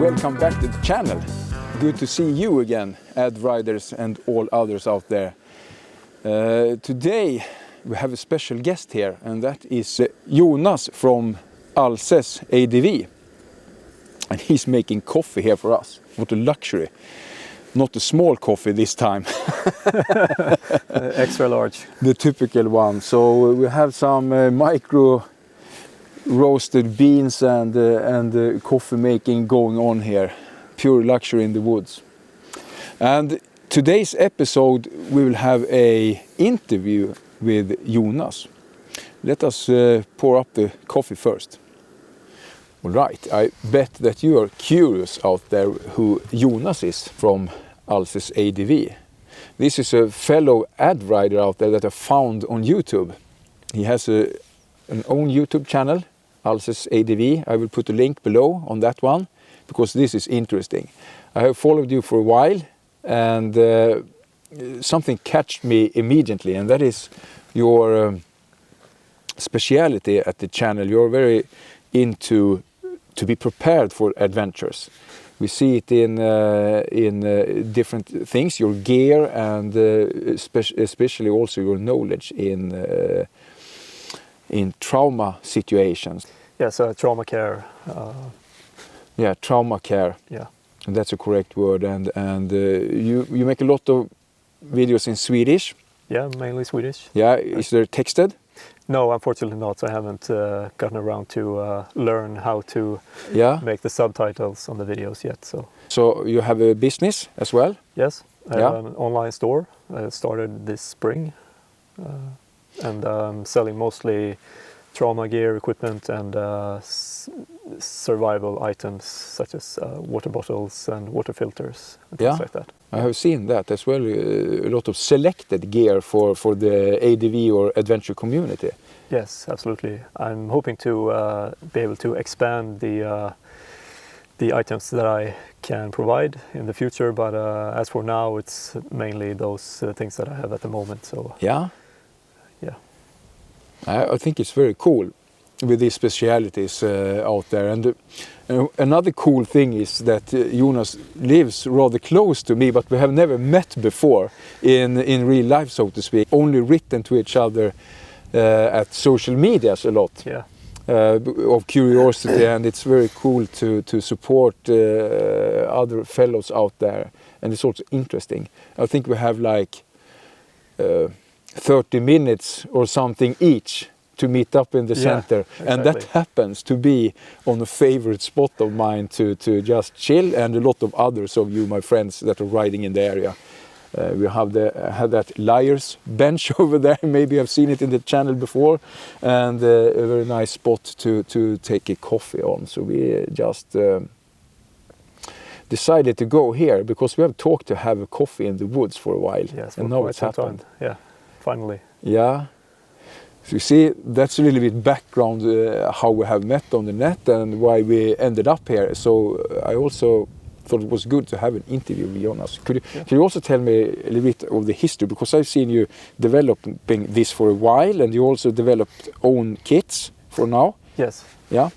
Welcome back to the channel. Good to see you again, Adv riders and all others out there. Today we have a special guest here, and that is Jonas from Alsys ADV. And he's making coffee here for us. What a luxury. Not a small coffee this time. Extra large. The typical one. So we have some micro roasted beans and coffee making going on here. Pure luxury in the woods. And today's episode we will have a interview with Jonas. Let us pour up the coffee first. All right, I bet that you are curious out there who Jonas is from Alsys ADV. This is a fellow ad rider out there that I found on YouTube. He has an own YouTube channel, Alsys ADV. I will put a link below on that one because this is interesting. I have followed you for a while, and something catched me immediately, and that is your speciality at the channel. You're very into to be prepared for adventures. We see it in different things, your gear, and especially also your knowledge in trauma situations. Yes, trauma care. Yeah, trauma care. Yeah, and that's a correct word. And you make a lot of videos in Swedish. Yeah, mainly Swedish. Yeah, is there texted? No, unfortunately not. I haven't gotten around to learn how to make the subtitles on the videos yet. So you have a business as well? Yes, I have an online store. I started this spring, and I'm selling mostly trauma gear, equipment, and survival items such as water bottles and water filters and things like that. I have seen that as well, a lot of selected gear for the ADV or adventure community. Yes, absolutely. I'm hoping to be able to expand the items that I can provide in the future, but as for now it's mainly those things that I have at the moment. So yeah, I think it's very cool with these specialities out there. And another cool thing is that Jonas lives rather close to me, but we have never met before in real life, so to speak. Only written to each other at social medias a lot. Yeah. Of curiosity, and it's very cool to support other fellows out there. And it's also interesting. I think we have like 30 minutes or something each to meet up in the center, exactly. And that happens to be on a favorite spot of mine to just chill, and a lot of others of you, my friends, that are riding in the area. We have that liar's bench over there. Maybe I've seen it in the channel before, and a very nice spot to take a coffee on. So we just decided to go here because we have talked to have a coffee in the woods for a while. Yes, and now it's happened. Yeah, finally. Yeah. So you see, that's a little bit background how we have met on the net and why we ended up here. So I also thought it was good to have an interview with Jonas. Could you also tell me a little bit of the history? Because I've seen you developing this for a while, and you also developed own kits for now. Yes. Yeah.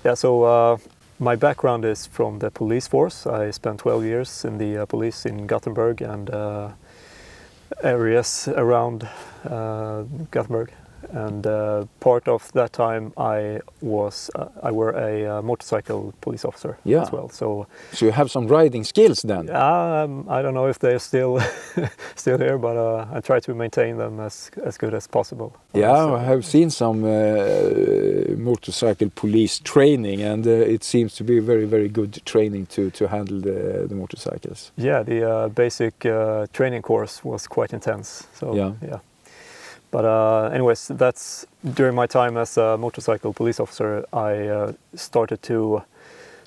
Yeah. So my background is from the police force. I spent 12 years in the police in Gothenburg and areas around Gothenburg. And part of that time I were a motorcycle police officer as well. So you have some riding skills then? I don't know if they're still here, but I try to maintain them as good as possible. Yeah, I have seen some motorcycle police training, and it seems to be very, very good training to handle the motorcycles. Yeah, the basic training course was quite intense. So yeah. But anyways, that's during my time as a motorcycle police officer, I started to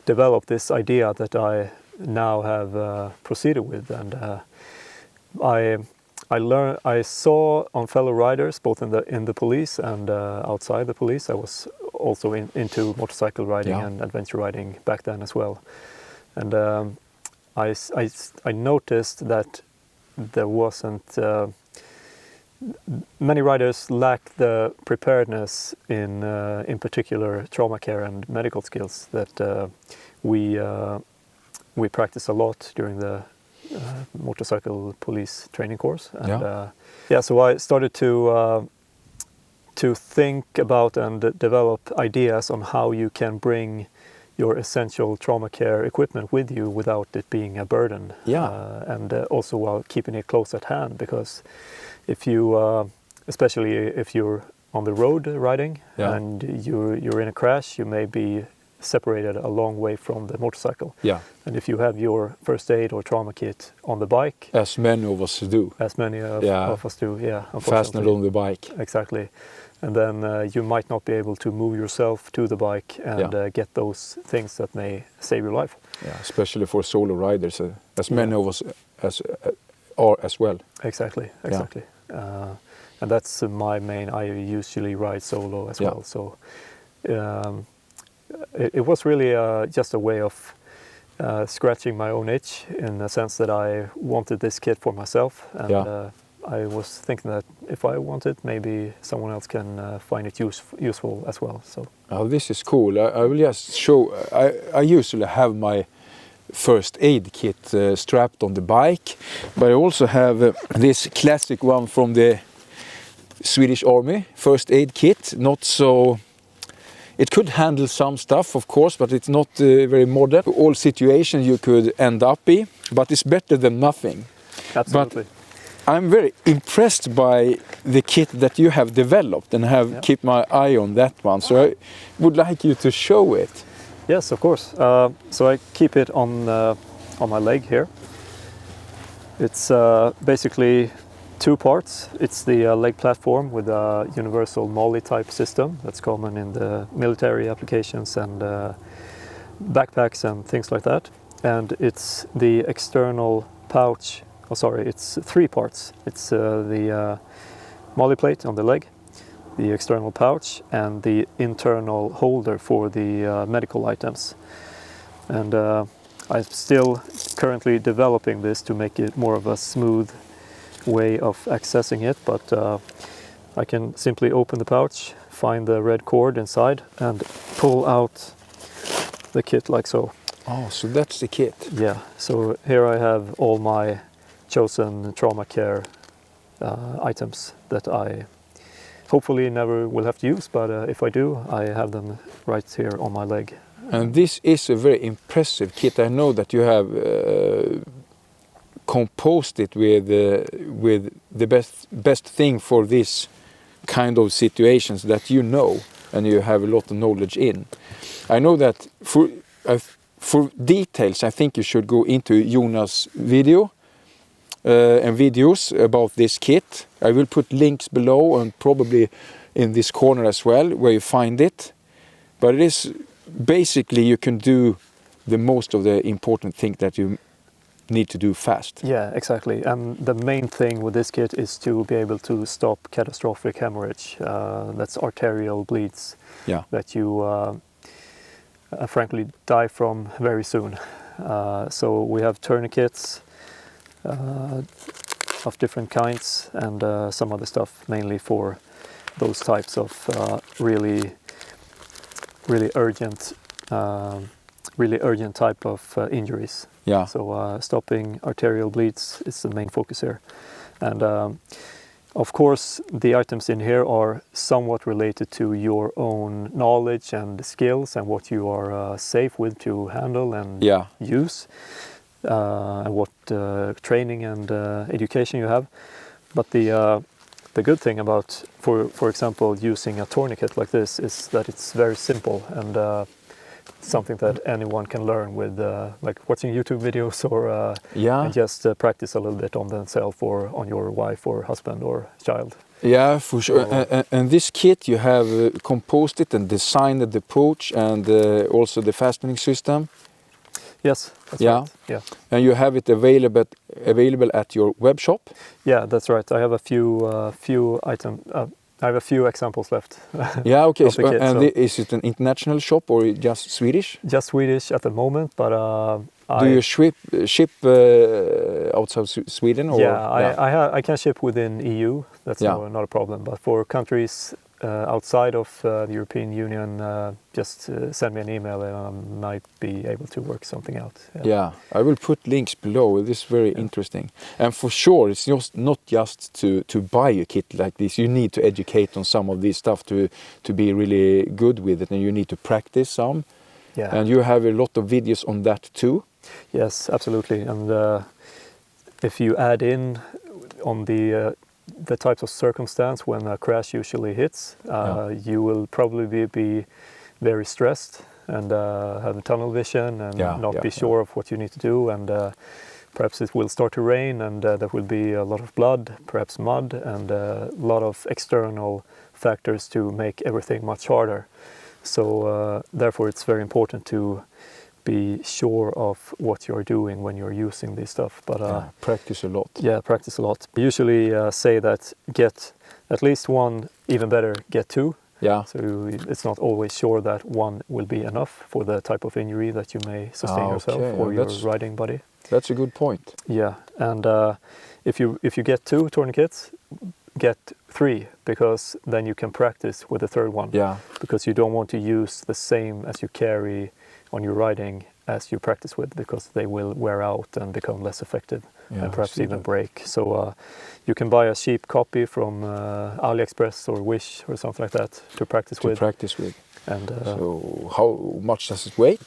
develop this idea that I now have proceeded with, and I saw on fellow riders, both in the police and outside the police. I was also into motorcycle riding and adventure riding back then as well, and I noticed that there wasn't many riders lack the preparedness in particular trauma care and medical skills that we practice a lot during the motorcycle police training course. And so I started to think about and develop ideas on how you can bring your essential trauma care equipment with you without it being a burden. And also while keeping it close at hand, because if you, especially if you're on the road riding and you're in a crash, you may be separated a long way from the motorcycle. And if you have your first aid or trauma kit on the bike, as many of us do, of us do, fastened on the bike, exactly. And then you might not be able to move yourself to the bike and get those things that may save your life. Especially for solo riders, as many of us are as well. Exactly. And that's my main. I usually ride solo as well. So it was really just a way of scratching my own itch, in the sense that I wanted this kit for myself, and I was thinking that if I want it, maybe someone else can find it useful as well. So this is cool. I will just show. I usually have my first aid kit strapped on the bike, but I also have this classic one from the Swedish Army first aid kit. Not so. It could handle some stuff, of course, but it's not very modern. All situations you could end up in, but it's better than nothing. Absolutely. But I'm very impressed by the kit that you have developed, and have kept my eye on that one. So I would like you to show it. Yes, of course. So I keep it on my leg here. It's basically two parts. It's the leg platform with a universal MOLLE type system that's common in the military applications and backpacks and things like that. And it's the external pouch. Oh, sorry, it's three parts. It's the MOLLE plate on the leg, the external pouch, and the internal holder for the medical items. And I'm still currently developing this to make it more of a smooth way of accessing it, but I can simply open the pouch, find the red cord inside, and pull out the kit like so. Oh, so that's the kit. Yeah, so here I have all my chosen trauma care items that I hopefully never will have to use, but if I do, I have them right here on my leg. And this is a very impressive kit. I know that you have composed it with the best thing for this kind of situations that you know and you have a lot of knowledge in. I know that for details, I think you should go into Jonas' video and videos about this kit. I will put links below and probably in this corner as well where you find it. But it is basically, you can do the most of the important thing that you need to do fast. Yeah, exactly. And the main thing with this kit is to be able to stop catastrophic hemorrhage. That's arterial bleeds that you frankly die from very soon. So we have tourniquets of different kinds and some other stuff mainly for those types of really urgent type of injuries. Yeah. So stopping arterial bleeds is the main focus here. And of course, the items in here are somewhat related to your own knowledge and skills and what you are safe with to handle and use, and what training and education you have. But the good thing about, for example, using a tourniquet like this is that it's very simple and something that anyone can learn with, like watching YouTube videos or and just practice a little bit on themselves or on your wife or husband or child. Yeah, for sure. And this kit, you have composed it and designed the pouch and also the fastening system. Yes, that's right. Yeah. And you have it available at your web shop? Yeah, that's right. I have a few items. I have a few examples left. Yeah, okay. Kit, is it an international shop or just Swedish? Just Swedish at the moment, but Do you ship outside Sweden? Or? Yeah, I can ship within EU. That's not a problem. But for countries outside of the European Union, just send me an email and I might be able to work something out. Yeah, I will put links below. This is very interesting. And for sure, it's not just to buy a kit like this. You need to educate on some of this stuff to be really good with it, and you need to practice some. Yeah. And you have a lot of videos on that too. Yes, absolutely. And if you add in on the types of circumstance when a crash usually hits, you will probably be very stressed and have tunnel vision and not be sure of what you need to do. And perhaps it will start to rain and there will be a lot of blood, perhaps mud, and a lot of external factors to make everything much harder. So therefore it's very important to be sure of what you're doing when you're using this stuff. But practice a lot. Yeah, practice a lot. I usually say that get at least one, even better, get two. Yeah. So it's not always sure that one will be enough for the type of injury that you may sustain yourself or your riding body. That's a good point. Yeah, and if you get two tourniquets, get three, because then you can practice with the third one. Yeah. Because you don't want to use the same as you carry on your riding as you practice with, because they will wear out and become less effective and perhaps even break. So you can buy a cheap copy from AliExpress or Wish or something like that to practice with. And so how much does it weigh?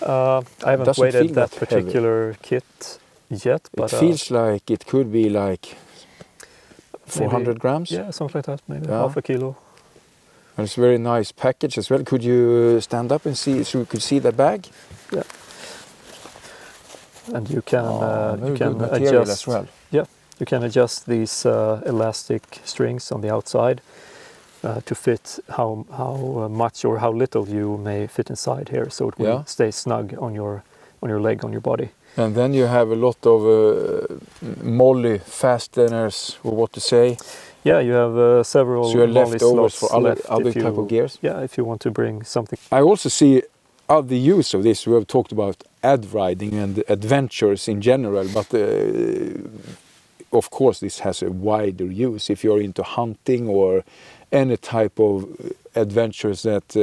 I haven't weighted that particular kit yet, but it feels like it could be like 400 grams. Yeah, something like that, maybe half a kilo. And it's a very nice package as well. Could you stand up and see, so we could see the bag? Yeah. And you can adjust as well. Yeah, you can adjust these elastic strings on the outside to fit how much or how little you may fit inside here, so it will stay snug on your leg, on your body. And then you have a lot of molly fasteners, or what to say. Yeah, you have several. So you have leftovers for other type of gears. Yeah, if you want to bring something. I also see other use of this. We have talked about ad riding and adventures in general, but of course this has a wider use. If you're into hunting or any type of adventures that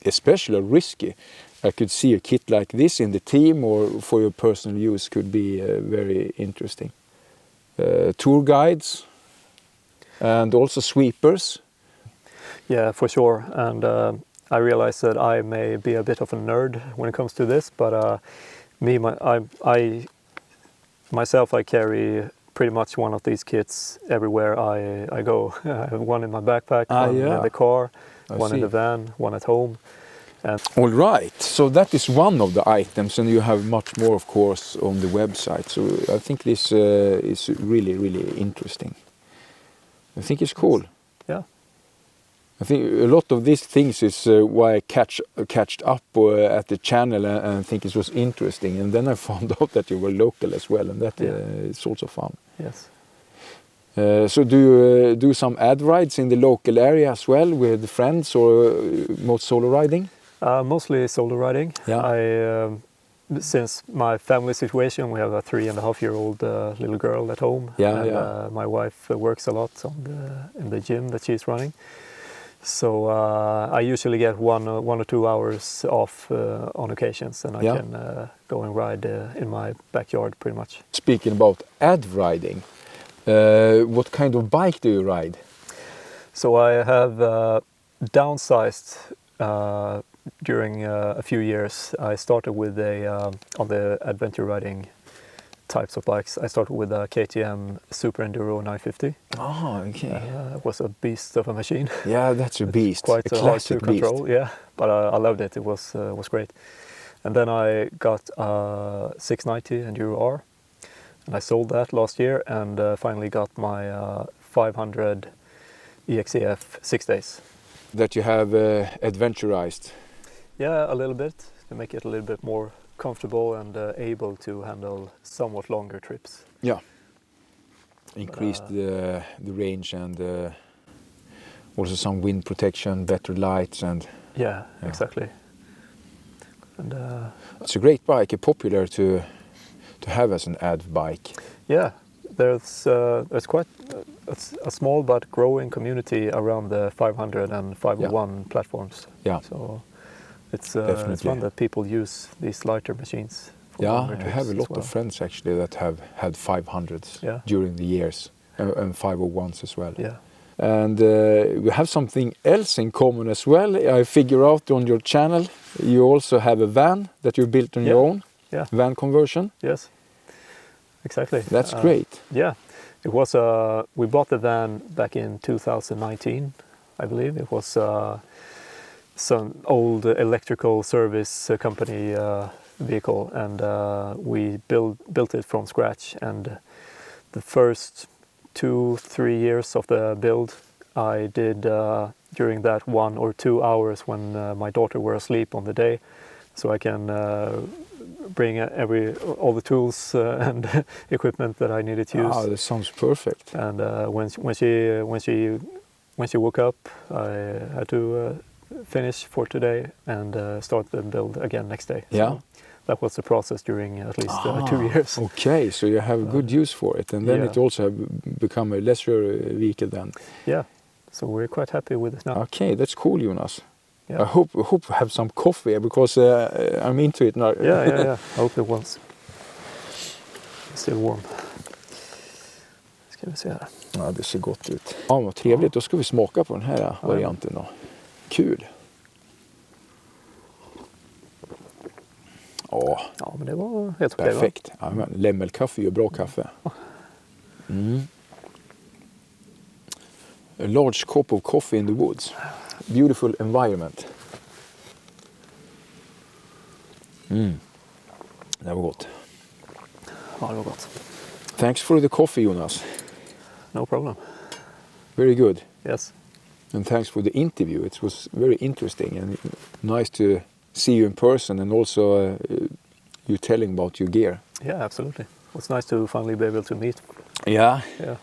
especially are risky, I could see a kit like this in the team or for your personal use could be very interesting. Tour guides and also sweepers. Yeah, for sure. And I realize that I may be a bit of a nerd when it comes to this, but myself, I carry pretty much one of these kits everywhere I go. I have one in my backpack, one in the car, one in the van, one at home. All right, so that is one of the items, and you have much more, of course, on the website. So I think this is really, really interesting. I think it's cool. Yeah. I think a lot of these things is why I catched up at the channel and think it was interesting. And then I found out that you were local as well, and that is also fun. Yes. So do you do some ad rides in the local area as well with friends, or most solo riding? Mostly solo riding. Yeah. Since my family situation, we have a 3.5-year-old little girl at home. And my wife works a lot in the gym that she's running. So I usually get 1 or 2 hours off on occasions, and I can go and ride in my backyard pretty much. Speaking about ad riding, what kind of bike do you ride? So I have downsized during a few years. I started with on the adventure riding types of bikes. I started with a KTM Super Enduro 950. Oh, okay. It was a beast of a machine. Yeah, that's a beast. Quite hard to control. Yeah, but I loved it. It was great. And then I got a 690 Enduro R, and I sold that last year, and finally got my 500 EXC 6 Days. That you have adventurized. Yeah, a little bit, to make it a little bit more comfortable and able to handle somewhat longer trips. Yeah. Increased the range and also some wind protection, better lights and... Yeah, exactly. And it's a great bike, popular to have as an ADV bike. Yeah, there's quite a small but growing community around the 500 and 501 platforms. Yeah. So it's fun that people use these lighter machines. Yeah, I have a lot of friends actually that have had 500s during the years and 501s as well. Yeah. And we have something else in common as well. I figure out on your channel you also have a van that you built on your own. Yeah. Van conversion. Yes. Exactly. That's great. Yeah. It was we bought the van back in 2019, I believe. It was some old electrical service company vehicle, and we built it from scratch. And the first 2-3 years of the build I did during that 1 or 2 hours when my daughter were asleep on the day, so I can bring all the tools and equipment that I needed to use. Oh, that sounds perfect. And when she woke up, I had to finish for today and start the build again next day. Yeah. So that was the process during at least 2 years. Okay, so you have good use for it, and then it also have become a lesser vehicle then. Yeah, so we're quite happy with it now. Okay, that's cool, Jonas. Yeah. I hope to have some coffee because I'm into it now. Yeah. I hope it was still warm. Ska vi se här. Ja, det ser gott ut. Ja, vad trevligt. Då ska vi smaka på den här varianten då. Kul. Ja, men det var helt okej. perfekt. Ja, men lämmelkaffe gör bra kaffe. A large cup of coffee in the woods. Beautiful environment. Det var gott. Ja, det var gott. Thanks for the coffee, Jonas. No problem. Very good. Yes. And thanks for the interview. It was very interesting and nice to see you in person, and also you telling about your gear. Yeah, absolutely. It's nice to finally be able to meet. Yeah. Yeah.